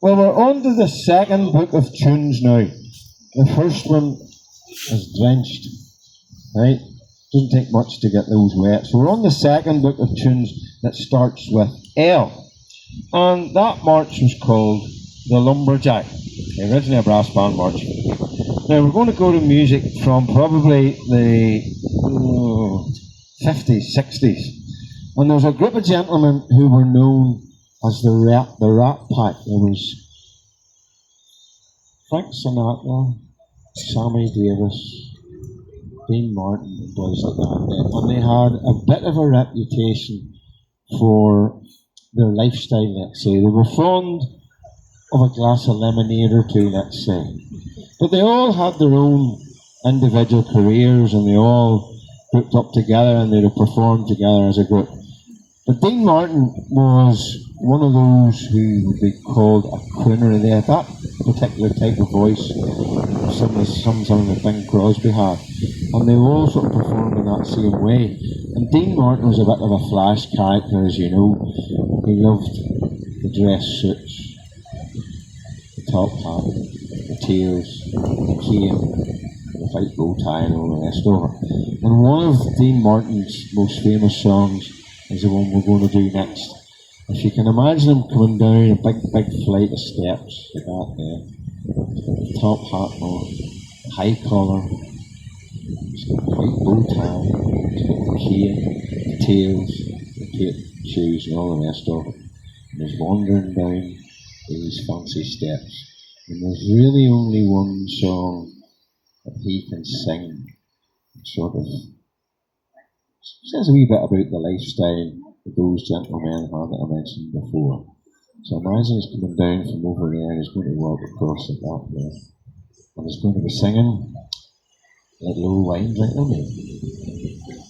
Well, we're on to the second book of tunes now. The first one is drenched, right? Doesn't take much to get those wet. So we're on the second book of tunes that starts with L. And that march was called the Lumberjack. Originally a brass band march. Now we're going to go to music from probably the 50s, 60s. And there was a group of gentlemen who were known as the Rat Pack. There was Frank Sinatra, Sammy Davis, Dean Martin, and boys like that. And they had a bit of a reputation for their lifestyle, let's say. They were fond of a glass of lemonade or two, let's say. But they all had their own individual careers, and they all grouped up together and they'd have performed together as a group. But Dean Martin was one of those who would be called a crooner. They had that particular type of voice, some of the Bing Crosby had. And they all sort of performed in that same way. And Dean Martin was a bit of a flash character, as you know. He loved the dress suits, the top hat, the tails, the cane, the white bow tie and all the rest of it. And one of Dean Martin's most famous songs is the one we're going to do next. If you can imagine him coming down a big flight of steps like that there, the top hat on, the high collar, he's got the white bow tie, he's got the cane, the tails, the cape, shoes and all the rest of it. And he's wandering down these fancy steps. And there's really only one song that he can sing, sort of says a wee bit about the lifestyle that those gentlemen had that I mentioned before. So imagine he's coming down from over there and he's going to walk across like that there. And he's going to be singing that low wine drink, isn't he?